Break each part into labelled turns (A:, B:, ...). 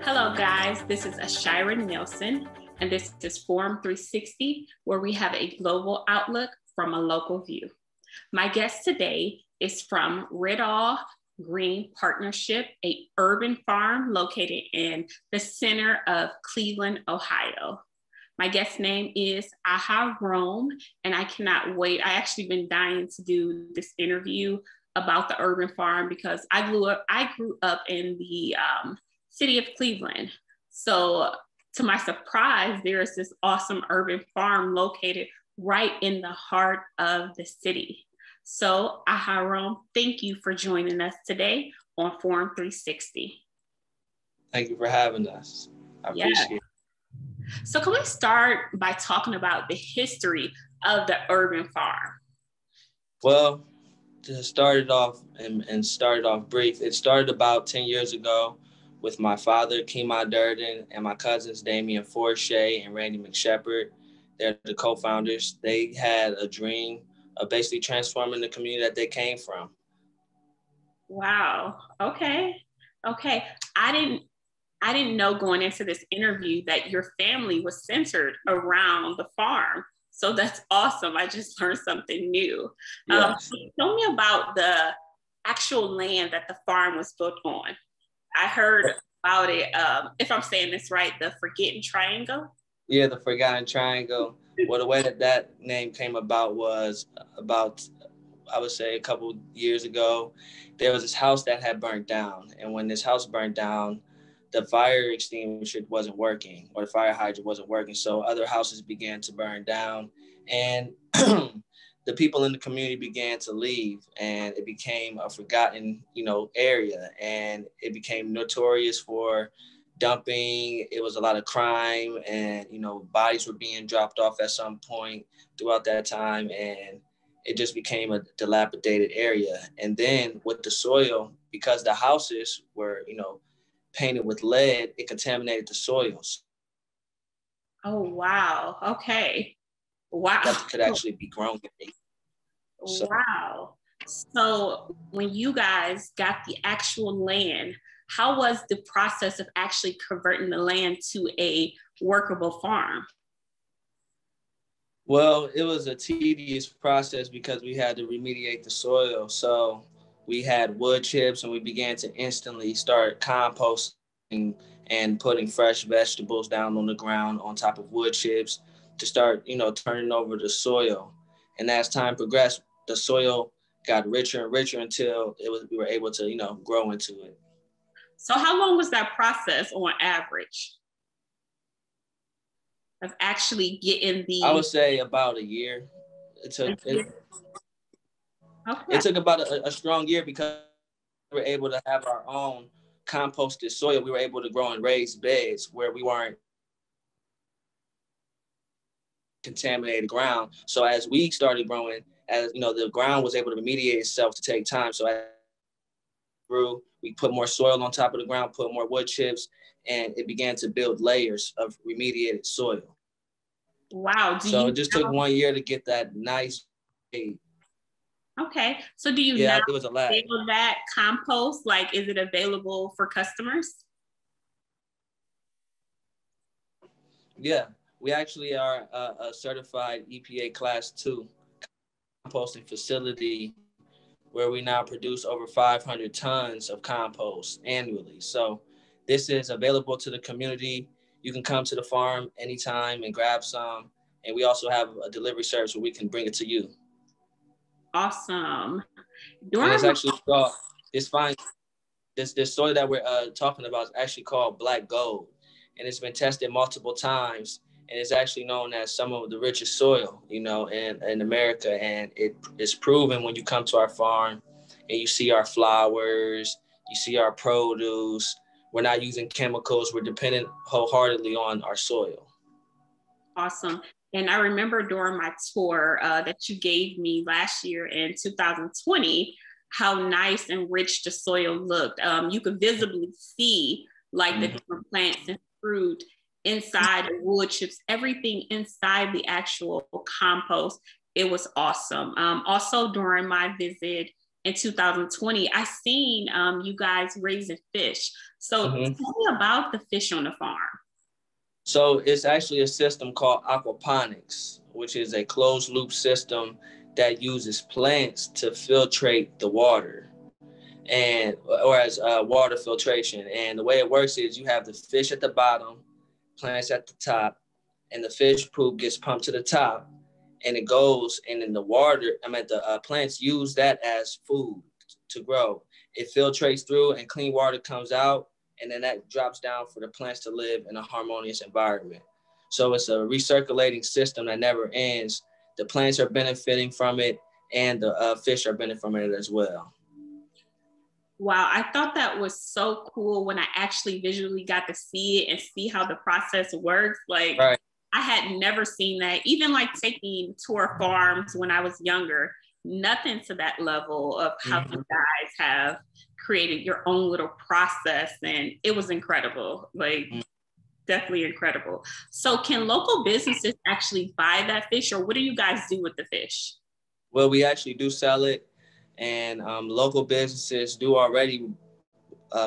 A: Hello guys, this is AShira Nelson, and this is Forum 360, where we have a global outlook from a local view. My guest today is from Ridall Green Partnership, an urban farm located in the center of Cleveland, Ohio. My guest's name is Aharon, and I cannot wait. I actually been dying to do this interview about the urban farm because I grew up in the city of Cleveland. So to my surprise, there is this awesome urban farm located right in the heart of the city. So Aharon, thank you for joining us today on Forum 360.
B: Thank you for having us. I appreciate it.
A: So can we start by talking about the history of the urban farm?
B: Well, to start it off and start it off brief, it started about 10 years ago with my father, Keymah Durden, and my cousins, Damian Forshey and Randy McShepard. They're the co-founders. They had a dream of basically transforming the community that they came from.
A: Wow. Okay. I didn't know going into this interview that your family was centered around the farm. So that's awesome. I just learned something new.
B: Yes.
A: Tell me about the actual land that the farm was built on. I heard about it, if I'm saying this right, the Forgotten Triangle?
B: Yeah, the Forgotten Triangle. Well, the way that name came about was about, I would say, a couple years ago. There was this house that had burnt down. And when this house burnt down, the fire extinguisher wasn't working, or the fire hydrant wasn't working. So other houses began to burn down. And the people in the community began to leave, and it became a forgotten, area, and it became notorious for dumping. It was a lot of crime, and, bodies were being dropped off at some point throughout that time, and it just became a dilapidated area. And then with the soil, because the houses were, painted with lead, it contaminated the soils.
A: Oh, wow. Okay. Wow.
B: That could actually be grown. So,
A: wow. So when you guys got the actual land, how was the process of actually converting the land to a workable farm?
B: Well, it was a tedious process because we had to remediate the soil. So we had wood chips, and we began to instantly start composting and putting fresh vegetables down on the ground on top of wood chips to start, turning over the soil. And as time progressed, the soil got richer and richer until we were able to, grow into it.
A: So how long was that process on average of actually getting the?
B: I would say about a year. It took about a strong year because we were able to have our own composted soil. We were able to grow in raised beds where we weren't contaminated ground. So as we started growing, the ground was able to remediate itself to take time. So as we grew, we put more soil on top of the ground, put more wood chips, and it began to build layers of remediated soil.
A: Wow.
B: So it just took 1 year to get that nice shade.
A: Okay. So do you
B: now
A: it
B: was a lag.
A: That compost? Like, is it available for customers?
B: Yeah, we actually are a certified EPA Class 2 composting facility where we now produce over 500 tons of compost annually. So this is available to the community. You can come to the farm anytime and grab some. And we also have a delivery service where we can bring it to you.
A: Awesome.
B: And it's actually called, this soil that we're talking about is actually called Black Gold. And it's been tested multiple times. And it's actually known as some of the richest soil, in America. And it is proven when you come to our farm and you see our flowers, you see our produce. We're not using chemicals. We're dependent wholeheartedly on our soil.
A: Awesome. And I remember during my tour that you gave me last year in 2020, how nice and rich the soil looked. You could visibly see like the different plants and fruit. inside the wood chips, everything inside the actual compost. It was awesome. Also, during my visit in 2020, I seen you guys raising fish. So tell me about the fish on the farm.
B: So it's actually a system called aquaponics, which is a closed loop system that uses plants to filtrate the water, and or as water filtration. And the way it works is you have the fish at the bottom, plants at the top, and the fish poop gets pumped to the top, and it goes, and then the water, the plants use that as food to grow. It filtrates through and clean water comes out, and then that drops down for the plants to live in a harmonious environment. So it's a recirculating system that never ends. The plants are benefiting from it, and the fish are benefiting from it as well.
A: Wow, I thought that was so cool when I actually visually got to see it and see how the process works. Like, right. I had never seen that, even like taking tour farms when I was younger, nothing to that level of how you guys have created your own little process. And it was incredible, like definitely incredible. So can local businesses actually buy that fish, or what do you guys do with the fish?
B: Well, we actually do sell it, and local businesses do already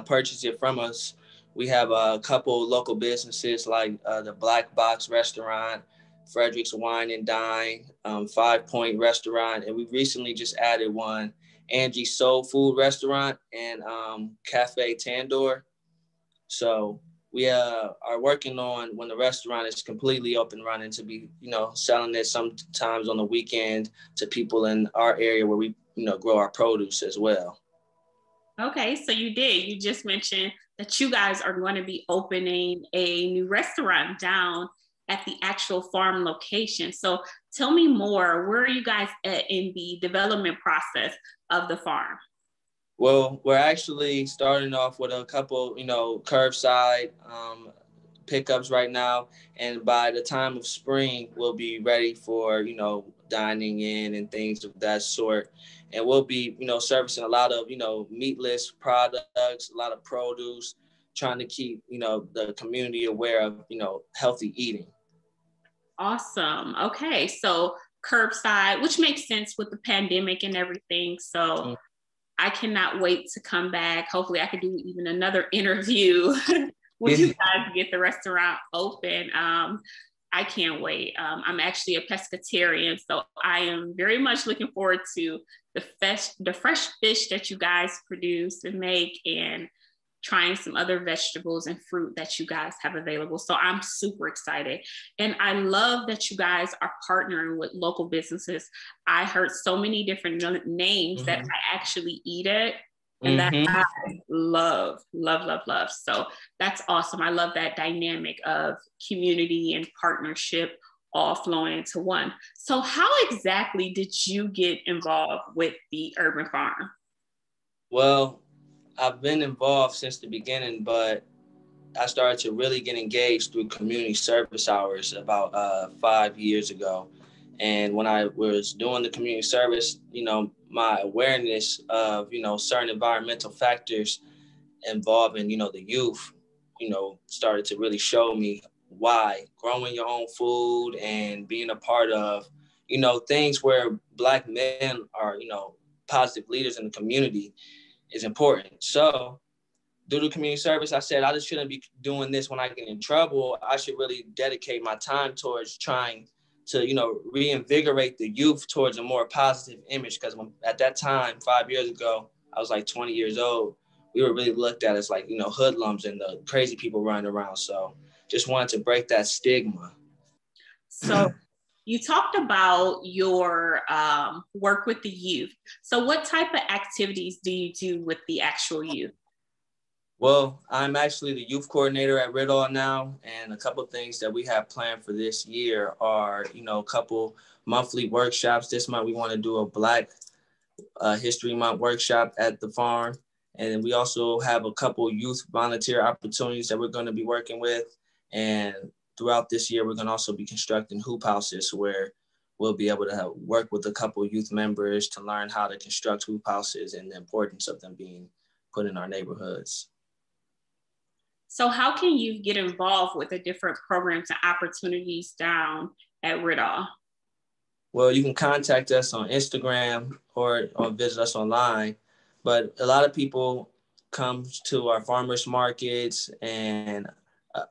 B: purchase it from us. We have a couple local businesses like the Black Box Restaurant, Frederick's Wine and Dine, 5 Point Restaurant, and we recently just added one, Angie's Soul Food Restaurant, and Cafe Tandor. So we are working on, when the restaurant is completely up and running, to be, selling it sometimes on the weekend to people in our area where we, grow our produce as well.
A: Okay, so you just mentioned that you guys are going to be opening a new restaurant down at the actual farm location. So tell me more, where are you guys at in the development process of the farm?
B: Well, we're actually starting off with a couple, curbside pickups right now. And by the time of spring, we'll be ready for, dining in and things of that sort. And we'll be, servicing a lot of, meatless products, a lot of produce, trying to keep, the community aware of, healthy eating.
A: Awesome. Okay. So curbside, which makes sense with the pandemic and everything. So I cannot wait to come back. Hopefully I could do even another interview when you guys get the restaurant open. I can't wait. I'm actually a pescatarian, so I am very much looking forward to the fresh fish that you guys produce and make, and trying some other vegetables and fruit that you guys have available. So I'm super excited. And I love that you guys are partnering with local businesses. I heard so many different names that I actually eat it, and that I love. So that's awesome. I love that dynamic of community and partnership all flowing into one. So how exactly did you get involved with the urban farm?
B: Well, I've been involved since the beginning, but I started to really get engaged through community service hours about 5 years ago. And when I was doing the community service, my awareness of, certain environmental factors involving, the youth, started to really show me why growing your own food and being a part of, things where Black men are, positive leaders in the community is important. So due to community service, I said I just shouldn't be doing this when I get in trouble. I should really dedicate my time towards trying to, reinvigorate the youth towards a more positive image. Because at that time, 5 years ago, I was like 20 years old. We were really looked at as like, hoodlums and the crazy people running around. So just wanted to break that stigma.
A: So you talked about your work with the youth. So what type of activities do you do with the actual youth?
B: Well, I'm actually the youth coordinator at Riddle now, and a couple of things that we have planned for this year are, a couple monthly workshops. This month we want to do a Black History Month workshop at the farm, and we also have a couple youth volunteer opportunities that we're going to be working with. And throughout this year, we're going to also be constructing hoop houses where we'll be able to work with a couple youth members to learn how to construct hoop houses and the importance of them being put in our neighborhoods.
A: So how can you get involved with the different programs and opportunities down at Riddle?
B: Well, you can contact us on Instagram or visit us online. But a lot of people come to our farmers markets, and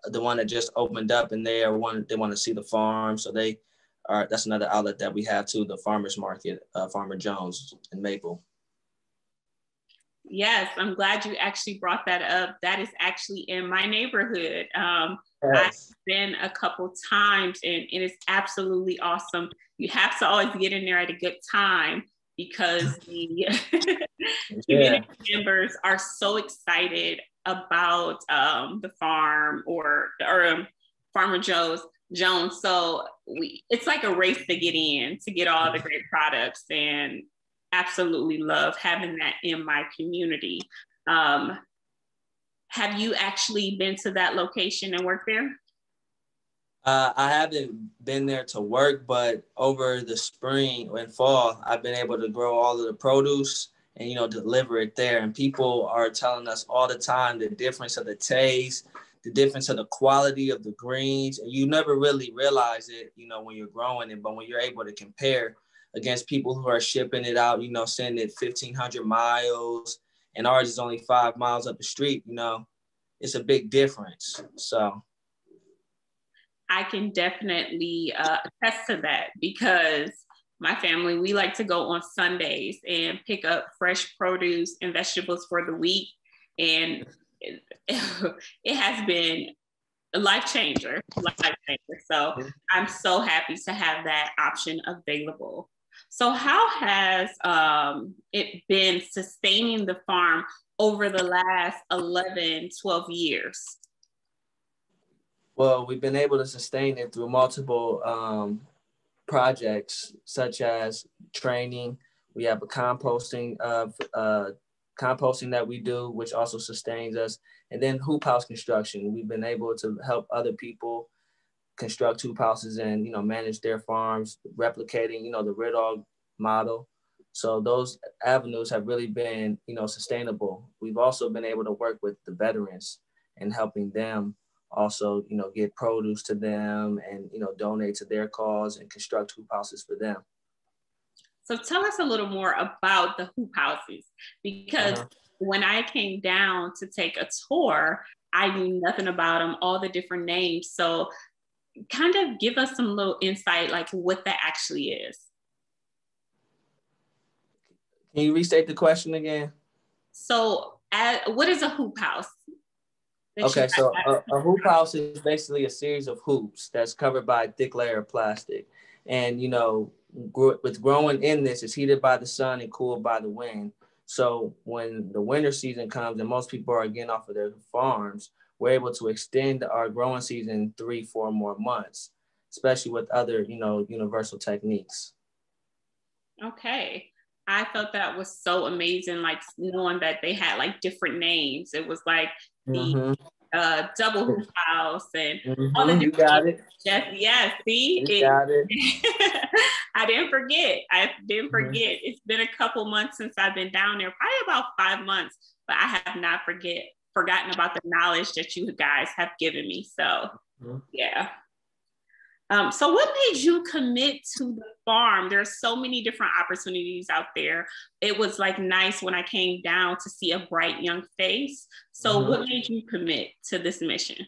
B: the one that just opened up, and they want to see the farm. So that's another outlet that we have too, the farmers market, Farmer Jones in Maple.
A: Yes, I'm glad you actually brought that up. That is actually in my neighborhood.
B: Yes.
A: I've been a couple times, and it is absolutely awesome. You have to always get in there at a good time because the community members are so excited about the farm or Farmer Jones. So it's like a race to get in to get all the great products, and absolutely love having that in my community. Have you actually been to that location and worked there?
B: I haven't been there to work, but over the spring and fall, I've been able to grow all of the produce and, deliver it there. And people are telling us all the time the difference of the taste, the difference of the quality of the greens. And you never really realize it, when you're growing it, but when you're able to compare against people who are shipping it out, sending it 1,500 miles, and ours is only 5 miles up the street, it's a big difference. So
A: I can definitely attest to that because my family, we like to go on Sundays and pick up fresh produce and vegetables for the week. And it has been a life changer. So I'm so happy to have that option available. So how has it been sustaining the farm over the last 11, 12 years?
B: Well, we've been able to sustain it through multiple projects, such as training. We have a composting that we do, which also sustains us. And then hoop house construction. We've been able to help other people construct hoop houses and, manage their farms, replicating, the Riddle model. So those avenues have really been, sustainable. We've also been able to work with the veterans and helping them also, get produce to them and, donate to their cause and construct hoop houses for them.
A: So tell us a little more about the hoop houses, because when I came down to take a tour, I knew nothing about them, all the different names. So kind of give us some little insight, like what that actually is.
B: Can you restate the question again?
A: So what is a hoop house?
B: Okay, so a hoop house is basically a series of hoops that's covered by a thick layer of plastic. And, with growing in this, it's heated by the sun and cooled by the wind. So when the winter season comes and most people are getting off of their farms, we're able to extend our growing season 3-4 more months, especially with other, universal techniques.
A: Okay. I thought that was so amazing, like knowing that they had like different names. It was like the double hoop house and all the different
B: got
A: names.
B: it.
A: Yes, see?
B: Got it.
A: I didn't forget. It's been a couple months since I've been down there, probably about 5 months, but I have not forgotten about the knowledge that you guys have given me. So yeah. So what made you commit to the farm? There's so many different opportunities out there. It was like nice when I came down to see a bright young face. So what made you commit to this mission?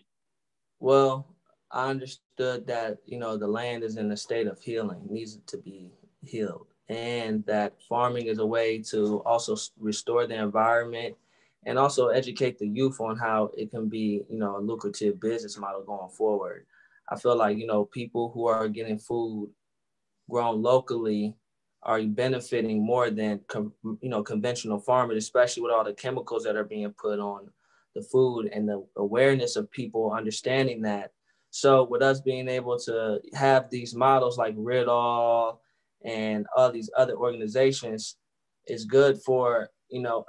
B: Well, I understood that, the land is in a state of healing, needs to be healed, and that farming is a way to also restore the environment and also educate the youth on how it can be, a lucrative business model going forward. I feel like, people who are getting food grown locally are benefiting more than, conventional farmers, especially with all the chemicals that are being put on the food and the awareness of people understanding that. So with us being able to have these models like Riddle and all these other organizations, it's good for,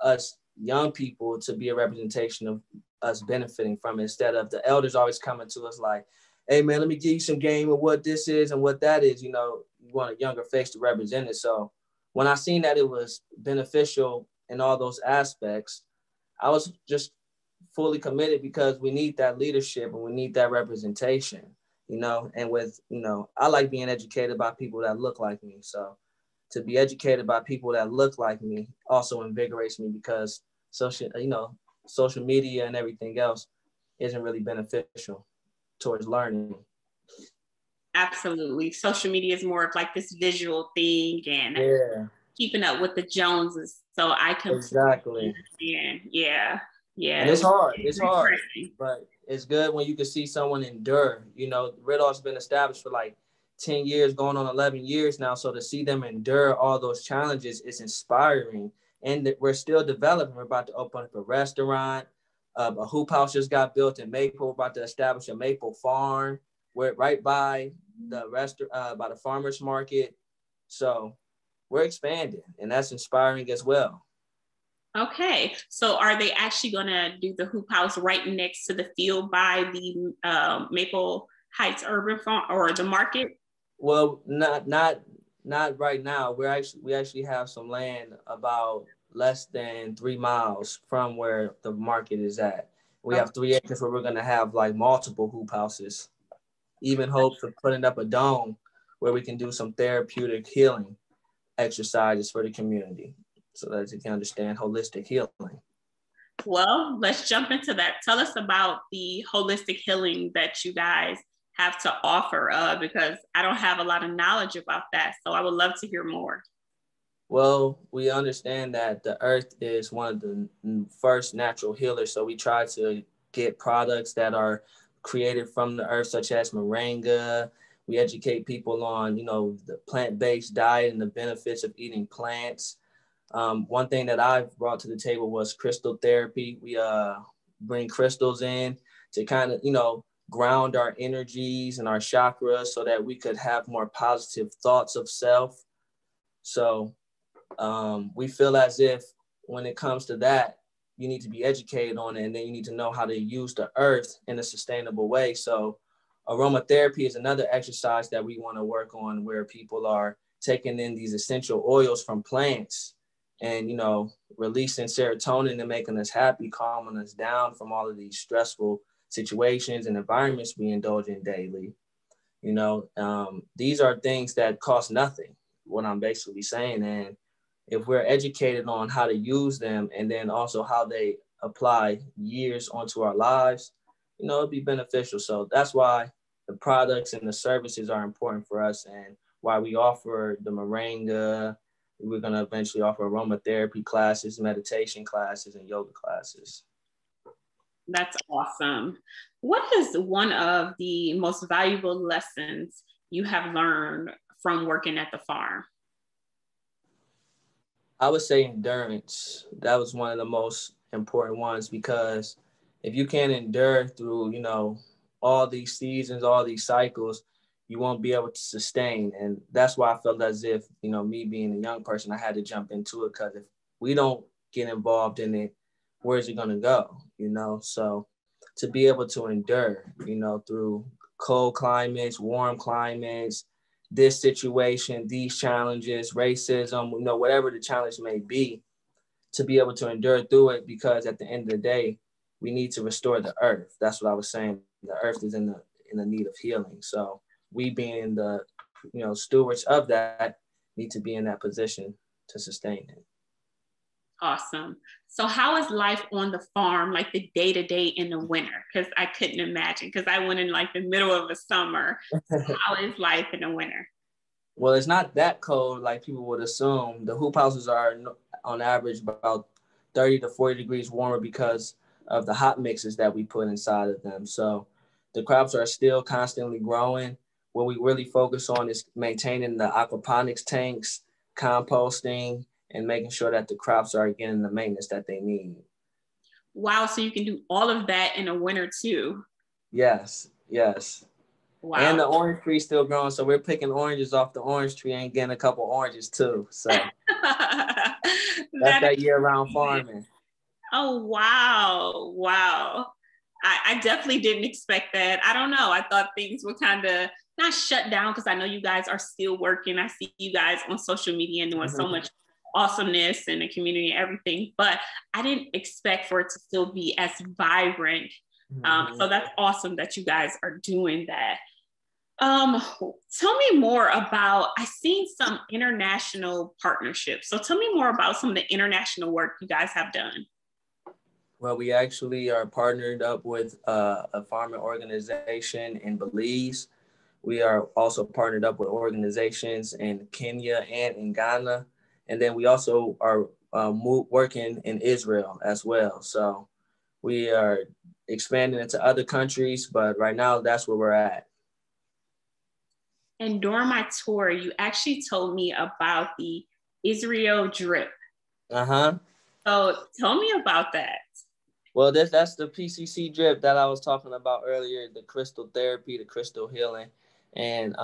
B: us young people to be a representation of us benefiting from it, instead of the elders always coming to us like, hey man, let me give you some game of what this is and what that is. You want a younger face to represent it. So when I seen that it was beneficial in all those aspects, I was just fully committed because we need that leadership and we need that representation, and with, I like being educated by people that look like me. So to be educated by people that look like me also invigorates me because social media and everything else isn't really beneficial towards learning.
A: Absolutely. Social media is more of like this visual thing and keeping up with the Joneses. So I completely understand. Yeah. Yeah.
B: And it's hard. It's hard. But it's good when you can see someone endure. Ridolph's been established for like 10 years, going on 11 years now. So to see them endure all those challenges is inspiring. And we're still developing. We're about to open up a restaurant. A hoop house just got built in Maple. We're about to establish a Maple farm. We're right by the by the farmer's market. So we're expanding, and that's inspiring as well.
A: Okay, so are they actually going to do the hoop house right next to the field by the Maple Heights Urban Farm or the market?
B: Well, not right now. We actually have some land about less than 3 miles from where the market is at. We have 3 acres where we're going to have like multiple hoop houses. Even hopes of putting up a dome where we can do some therapeutic healing exercises for the community so that they can understand holistic healing.
A: Well, let's jump into that. Tell us about the holistic healing that you guys have to offer because I don't have a lot of knowledge about that. So I would love to hear more.
B: Well, we understand that the earth is one of the first natural healers. So we try to get products that are created from the earth, such as moringa. We educate people on, the plant-based diet and the benefits of eating plants. One thing that I've brought to the table was crystal therapy. We bring crystals in to kind of, ground our energies and our chakras so that we could have more positive thoughts of self. So we feel as if when it comes to that, you need to be educated on it, and then you need to know how to use the earth in a sustainable way. So aromatherapy is another exercise that we want to work on, where people are taking in these essential oils from plants and, releasing serotonin and making us happy, calming us down from all of these stressful situations and environments we indulge in daily. These are things that cost nothing, what I'm basically saying. And if we're educated on how to use them and then also how they apply years onto our lives, it'd be beneficial. So that's why the products and the services are important for us, and why we offer the moringa. We're going to eventually offer aromatherapy classes, meditation classes, and yoga classes.
A: That's awesome. What is one of the most valuable lessons you have learned from working at the farm?
B: I would say endurance. That was one of the most important ones, because if you can't endure through, all these seasons, all these cycles, you won't be able to sustain. And that's why I felt as if, me being a young person, I had to jump into it, because if we don't get involved in it, where's it going to go? So to be able to endure, through cold climates, warm climates, this situation, these challenges, racism, whatever the challenge may be, to be able to endure through it, because at the end of the day, we need to restore the earth. That's what I was saying. The earth is in the need of healing. So we being the, stewards of that, need to be in that position to sustain it.
A: Awesome. So how is life on the farm, like the day-to-day in the winter? Because I couldn't imagine, because I went in like the middle of the summer. So how is life in the winter?
B: Well, it's not that cold like people would assume. The hoop houses are on average about 30 to 40 degrees warmer because of the hot mixes that we put inside of them. So the crops are still constantly growing. What we really focus on is maintaining the aquaponics tanks, composting, and making sure that the crops are getting the maintenance that they need.
A: Wow, so you can do all of that in the winter too?
B: Yes. Wow. And the orange tree still growing, so we're picking oranges off the orange tree and getting a couple oranges too. So that's that year-round farming.
A: Oh, wow. I definitely didn't expect that. I don't know. I thought things were kind of not shut down, because I know you guys are still working. I see you guys on social media and doing so much awesomeness and the community and everything, but I didn't expect for it to still be as vibrant. So that's awesome that you guys are doing that. Tell me more about, I've seen some international partnerships. So tell me more about some of the international work you guys have done.
B: Well, we actually are partnered up with a farming organization in Belize. We are also partnered up with organizations in Kenya and in Ghana. And then we also are working in Israel as well. So we are expanding into other countries, but right now that's where we're at.
A: And during my tour, you actually told me about the Israel drip.
B: Uh-huh.
A: So tell me about that.
B: Well, that's the PCC drip that I was talking about earlier, the crystal therapy, the crystal healing. And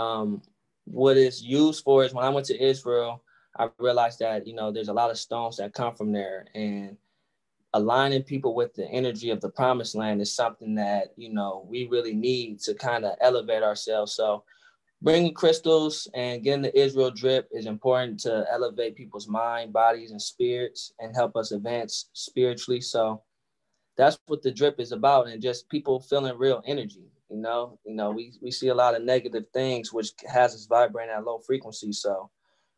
B: what it's used for is when I went to Israel, I realized that, there's a lot of stones that come from there. And aligning people with the energy of the promised land is something that, we really need to kind of elevate ourselves. So bringing crystals and getting the Israel drip is important to elevate people's mind, bodies, and spirits and help us advance spiritually. So that's what the drip is about, and just people feeling real energy. We see a lot of negative things, which has us vibrating at low frequency. So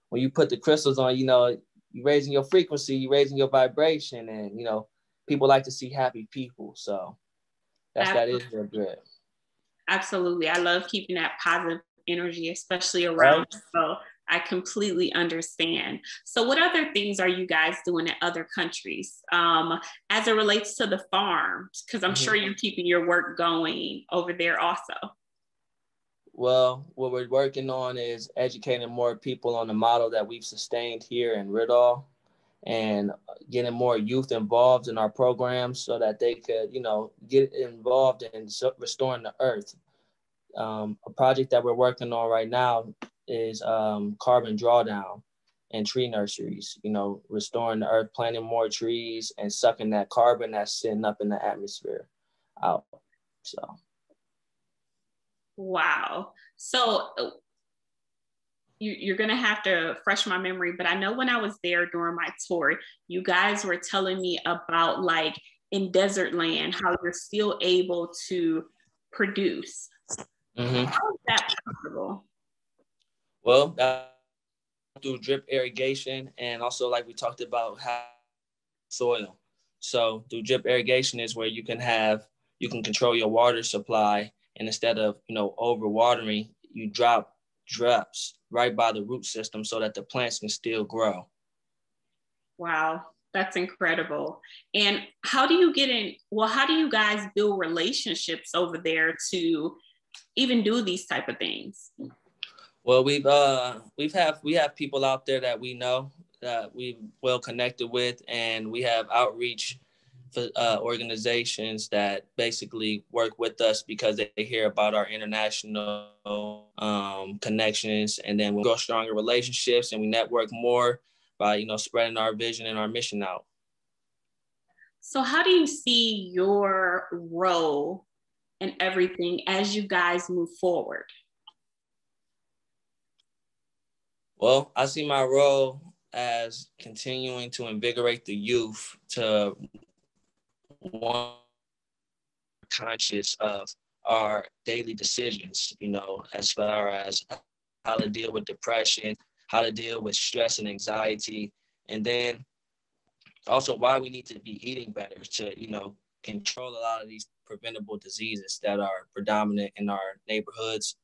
B: when you put the crystals on, you're raising your frequency, you're raising your vibration, and, people like to see happy people. So that is their drip.
A: Absolutely. I love keeping that positive energy, especially around. Right. So I completely understand. So what other things are you guys doing in other countries as it relates to the farms? Because I'm sure you're keeping your work going over there also.
B: Well, what we're working on is educating more people on the model that we've sustained here in Ridall, and getting more youth involved in our programs so that they could, get involved in restoring the earth. A project that we're working on right now is carbon drawdown and tree nurseries, restoring the earth, planting more trees and sucking that carbon that's sitting up in the atmosphere out. So.
A: Wow. So you're going to have to refresh my memory, but I know when I was there during my tour, you guys were telling me about, like, in desert land, how you're still able to produce. How is that possible?
B: Well, through drip irrigation, and also, like we talked about, soil. So through drip irrigation is where you can control your water supply, and instead of, overwatering, you drop drops right by the root system so that the plants can still grow.
A: Wow, that's incredible. And how do you how do you guys build relationships over there to even do these type of things?
B: Well, we have people out there that we know, that we've well connected with, and we have outreach for organizations that basically work with us because they hear about our international connections, and then we grow stronger relationships, and we network more by spreading our vision and our mission out.
A: So how do you see your role in everything as you guys move forward?
B: Well, I see my role as continuing to invigorate the youth to one conscious of our daily decisions, as far as how to deal with depression, how to deal with stress and anxiety, and then also why we need to be eating better to, control a lot of these preventable diseases that are predominant in our neighborhoods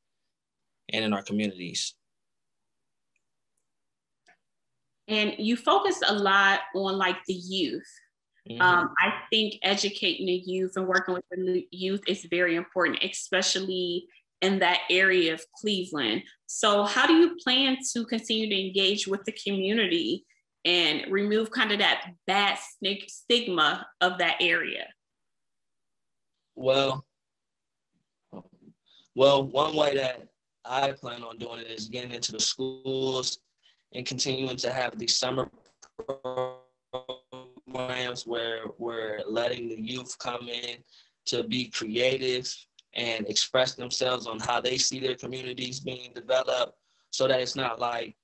B: and in our communities.
A: And you focus a lot on, like, the youth. I think educating the youth and working with the youth is very important, especially in that area of Cleveland. So how do you plan to continue to engage with the community and remove kind of that bad stigma of that area?
B: Well, one way that I plan on doing it is getting into the schools and continuing to have these summer programs where we're letting the youth come in to be creative and express themselves on how they see their communities being developed, so that it's not like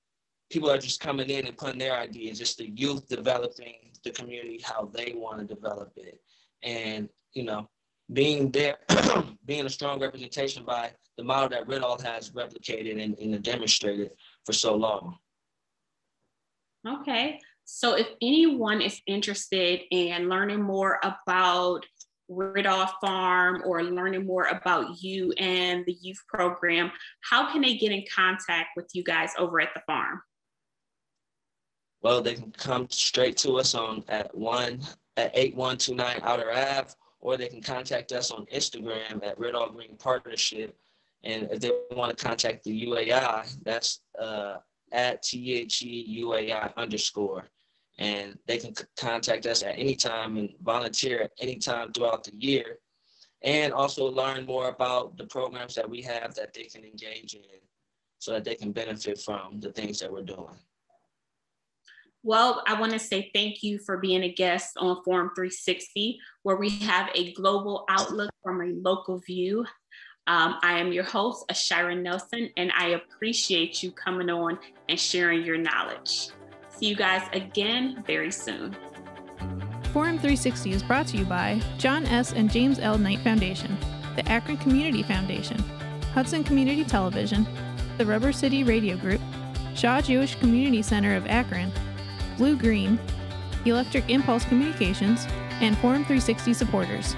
B: people are just coming in and putting their ideas, just the youth developing the community how they want to develop it. And, you know, being there, being a strong representation by the model that Ritol has replicated and demonstrated for so long.
A: Okay. So if anyone is interested in learning more about Ritol Farm or learning more about you and the youth program, how can they get in contact with you guys over at the farm?
B: Well, they can come straight to us at 8129 Outer Ave, or they can contact us on Instagram at Ritol Green Partnership. And if they want to contact the UAI, that's at THEUAI_. And they can contact us at any time and volunteer at any time throughout the year, and also learn more about the programs that we have that they can engage in so that they can benefit from the things that we're doing.
A: Well, I want to say thank you for being a guest on Forum 360, where we have a global outlook from a local view. I am your host, AShira Nelson, and I appreciate you coming on and sharing your knowledge. See you guys again very soon.
C: Forum 360 is brought to you by John S. and James L. Knight Foundation, the Akron Community Foundation, Hudson Community Television, the Rubber City Radio Group, Shaw Jewish Community Center of Akron, Blue Green, Electric Impulse Communications, and Forum 360 supporters.